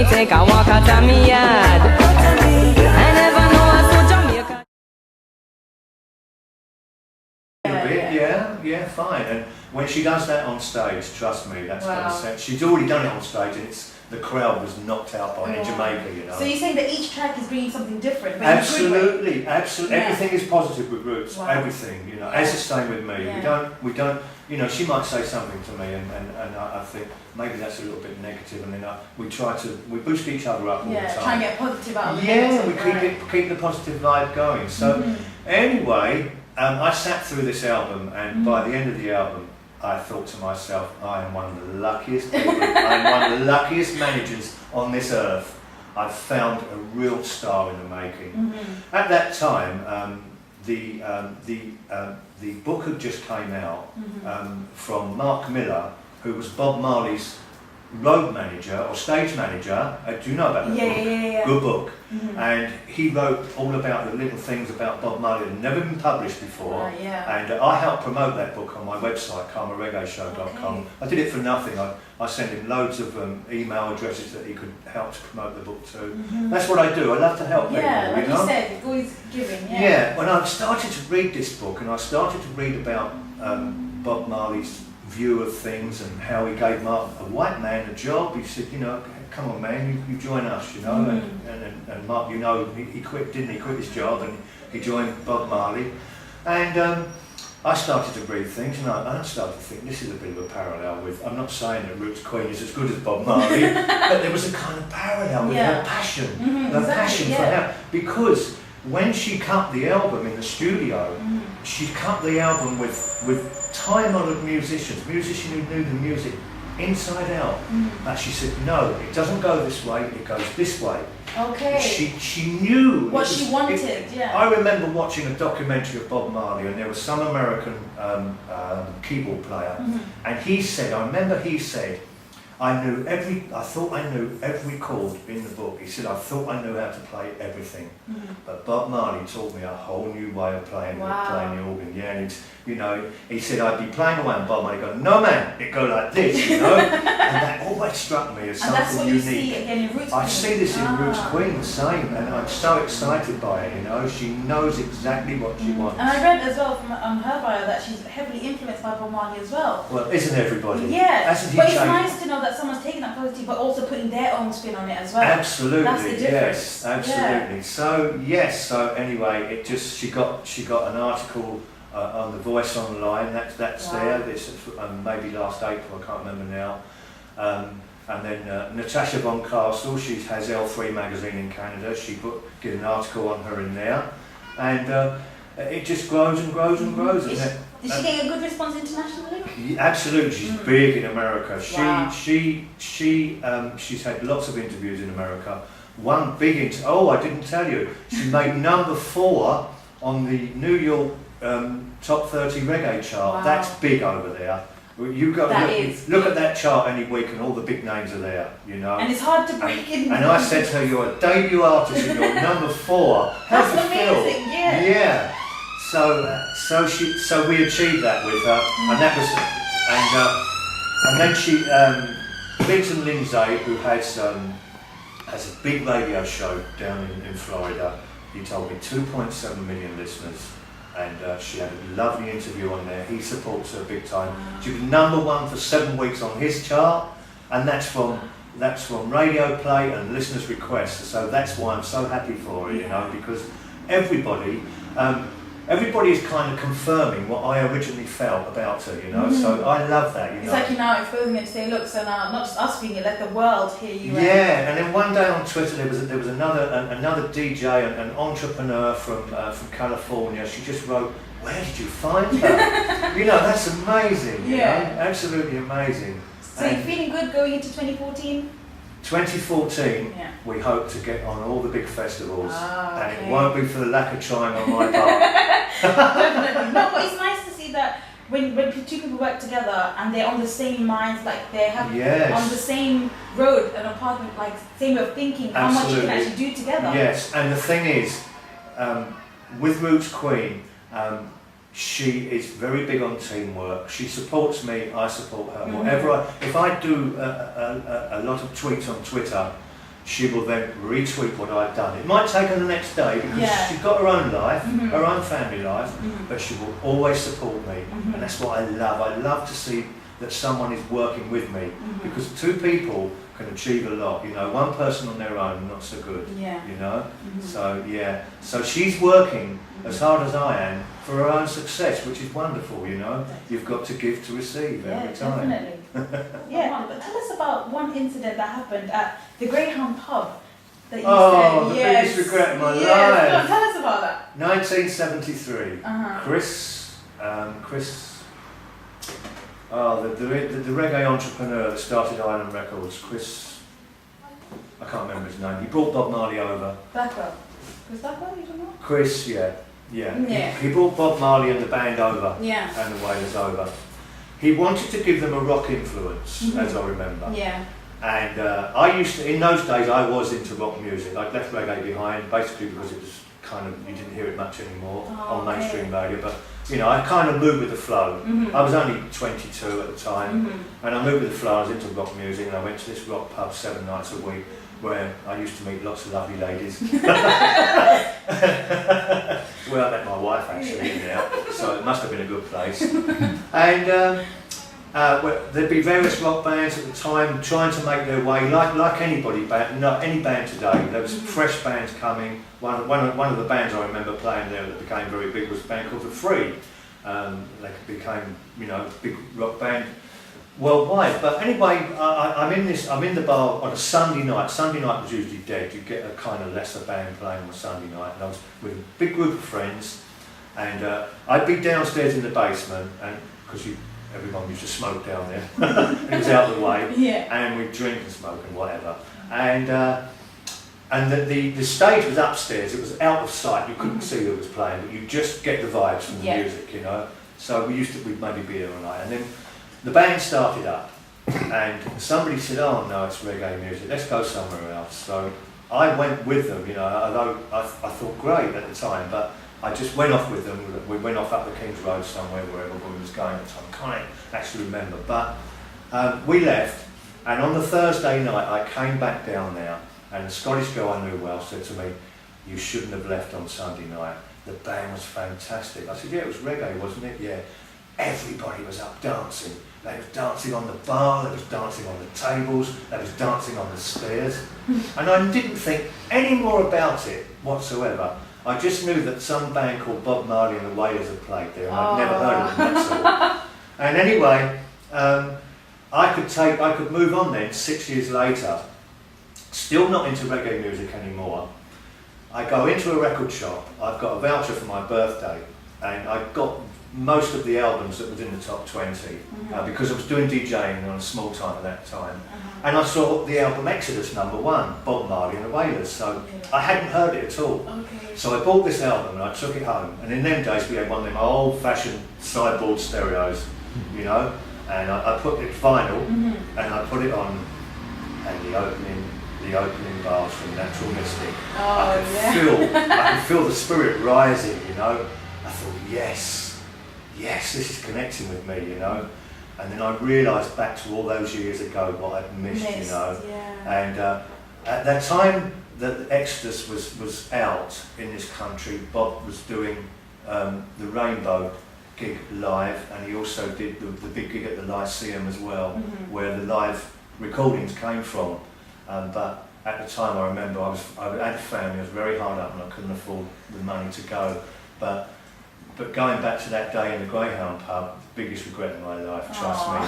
me take a walk out of me yard. I never know I saw Jamaica. Yeah, fine. And when she does that on stage, trust me, that's going to set. She's already done it on stage, and the crowd was knocked out by it in Jamaica, you know. So you're saying that each track is bringing something different? Absolutely. Yeah. Everything is positive with Roots. Everything, you know. As the same with me. We don't. You know, she might say something to me, and I think maybe that's a little bit negative, and then we boost each other up all the time. Try and get positive out of it. Yeah, we keep the positive vibe going. So anyway, I sat through this album, and by the end of the album, I thought to myself, I am one of the luckiest people, I'm one of the luckiest managers on this earth. I've found a real star in the making. At that time, the book had just came out from Mark Miller, who was Bob Marley's road manager or stage manager. Do you know about that book? Yeah. Good book. And he wrote all about the little things about Bob Marley that had never been published before. And I helped promote that book on my website, karmareggaeshow.com. Okay. I did it for nothing. I sent him loads of email addresses that he could help to promote the book to. That's what I do. I love to help people. Like you know? you said, always giving. When I started to read this book, and I started to read about Bob Marley's view of things and how he gave a white man a job. He said, you know, come on man, you join us, you know. And Mark, you know, he quit, didn't he? Quit his job and he joined Bob Marley. And I started to read things, and I started to think this is a bit of a parallel with, I'm not saying that Roots Queen is as good as Bob Marley, but there was a kind of parallel with her passion, passion for how, because when she cut the album in the studio, she cut the album with time-honoured musicians who knew the music inside out. But she said, no, it doesn't go this way, it goes this way. Okay. She knew what she wanted. I remember watching a documentary of Bob Marley, and there was some American keyboard player, and he said, I remember he said, I thought I knew every chord in the book. He said, I thought I knew how to play everything. But Bob Marley taught me a whole new way of playing the organ. Yeah, and you know, he said I'd be playing away and Bob Marley go, no man, it go like this, you know? And that always struck me as something unique. And that's what you see again in Roots Queen. I see this in Roots Queen the same, and I'm so excited by it, you know? She knows exactly what she wants. And I read as well from her bio that she's heavily influenced by Bob Marley as well. Well, isn't everybody? Yeah, but it's nice to know that someone's taking that positive but also putting their own spin on it as well. Absolutely, that's the difference. Yes, absolutely. So anyway, she got an article on The Voice online, that's there, this maybe last April, I can't remember now. And then Natasha Von Castle, she has L3 magazine in Canada, she did an article on her in there, and it just grows and grows and grows. Is she getting a good response internationally? Absolutely, she's big in America. She's had lots of interviews in America. One big I didn't tell you, she made number 4 on the New York top 30 reggae chart. That's big over there. You got look at that chart any week, and all the big names are there, you know. And it's hard to break in. And I said to her, "You're a debut artist, and you're number 4. How's That's it feel?" amazing. Yeah. Yeah. So we achieved that with her, and that was, and then she, Clinton Lindsay, who has a big radio show down in Florida. He told me 2.7 million listeners. And she had a lovely interview on there. He supports her big time. She was number 1 for 7 weeks on his chart, and that's from radio play and listeners' requests. So that's why I'm so happy for her, you know, because everybody is kind of confirming what I originally felt about her, you know. So I love that, you know. It's like you're now exposing it to say, look, so now not just us being it, let the world hear you. Yeah, and then one day on Twitter there was another DJ, an entrepreneur from California. She just wrote, "Where did you find her?" You know, that's amazing. You know? Absolutely amazing. So you're feeling good going into 2014? 2014, we hope to get on all the big festivals, and it won't be for the lack of trying on my part. Definitely. No, but it's nice to see that when two people work together and they're on the same minds, like they have on the same road and apartment, like same way of thinking, how much you can actually do together. Yes, and the thing is, with Roots Queen, she is very big on teamwork. She supports me, I support her. If I do a lot of tweets on Twitter, she will then retweet what I've done. It might take her the next day because Yeah. she's got her own life, Mhm. her own family life, Mhm. but she will always support me. Mhm. And that's what I love. I love to see that someone is working with me Mhm. because two people can achieve a lot. You know, one person on their own, not so good. Yeah. You know? Mhm. So, yeah. So she's working as hard as I am for her own success, which is wonderful, you know? You've got to give to receive every time. Definitely. Yeah, but tell us about one incident that happened at the Greyhound pub that you Oh, said. the biggest regret of my Yes. life. Go on, tell us about that. 1973. Uh-huh. Chris, the reggae entrepreneur that started Island Records, Chris, I can't remember his name. He brought Bob Marley over. Blackwell. Was Blackwell, you don't know? Chris, yeah. Yeah. He brought Bob Marley and the band over, Yeah. and the Wailers over. He wanted to give them a rock influence, Mhm. as I remember. Yeah. And I used to, in those days, I was into rock music. I'd left reggae behind, basically because it was kind of, you didn't hear it much anymore on mainstream radio. But, you know, I kind of moved with the flow. Mhm. I was only 22 at the time, Mhm. and I moved with the flow. I was into rock music, and I went to this rock pub 7 nights a week, where I used to meet lots of lovely ladies. Where I met my wife, actually, now. So it must have been a good place. And there'd be various rock bands at the time trying to make their way, like anybody band, not any band today. There was fresh bands coming. One of the bands I remember playing there that became very big was a band called The Free. They became, you know, a big rock band worldwide. But anyway, I'm in the bar on a Sunday night. Sunday night was usually dead. You get a kind of lesser band playing on a Sunday night, and I was with a big group of friends, and I'd be downstairs in the basement, and because everyone used to smoke down there, it was out of the way, Yeah. and we'd drink and smoke and whatever, and the stage was upstairs. It was out of sight. You couldn't see who was playing, but you just get the vibes from the music, you know. So we'd maybe be there all night, and then the band started up, and somebody said, "Oh no, it's reggae music. Let's go somewhere else." So I went with them, you know. Although I thought great at the time, but I just went off with them. We went off up the King's Road somewhere, wherever we was going at the time. I can't actually remember, but we left, and on the Thursday night I came back down there, and a Scottish girl I knew well said to me, "You shouldn't have left on Sunday night. The band was fantastic." I said, "Yeah, it was reggae, wasn't it?" "Yeah." Everybody was up dancing. They was dancing on the bar, they was dancing on the tables, they was dancing on the stairs. And I didn't think any more about it whatsoever. I just knew that some band called Bob Marley and the Wailers had played there, and I'd never heard of them, that's all. And anyway, I could move on then, 6 years later, still not into reggae music anymore. I go into a record shop, I've got a voucher for my birthday, and I got most of the albums that was in the top 20 because I was doing DJing on a small time at that time, and I saw the album Exodus #1, Bob Marley and the Wailers, so I hadn't heard it at all. So I bought this album and I took it home, and in them days we had one of them old-fashioned sideboard stereos, you know, and I put it vinyl and I put it on, and the opening bars from Natural Mystic, I could feel the spirit rising, you know. I thought, yes, this is connecting with me, you know. And then I realised back to all those years ago what I'd missed, you know. And at that time that Exodus was out in this country, Bob was doing the Rainbow gig live, and he also did the big gig at the Lyceum as well, where the live recordings came from. But at the time, I remember I had a family, I was very hard up, and I couldn't afford the money to go. But going back to that day in the Greyhound pub, the biggest regret in my life, trust me,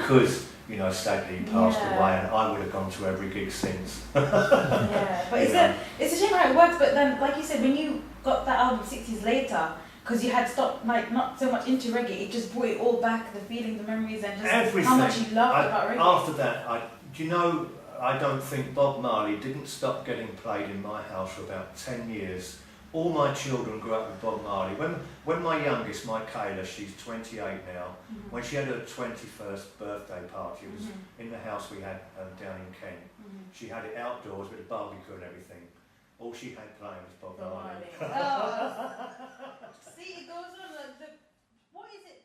because you know, sadly he passed away, and I would have gone to every gig since. But it's a shame how it works. But then, like you said, when you got that album 6 years later, because you had stopped, like, not so much into reggae, it just brought it all back, the feeling, the memories, and just everything. How much you loved about reggae. After that, I don't think Bob Marley didn't stop getting played in my house for about 10 years. All my children grew up with Bob Marley. When my youngest, Michaela, she's 28 now, when she had her 21st birthday party, it was in the house we had down in Kent. She had it outdoors with a barbecue and everything. All she had playing was Bob Marley. See, it goes on. What is it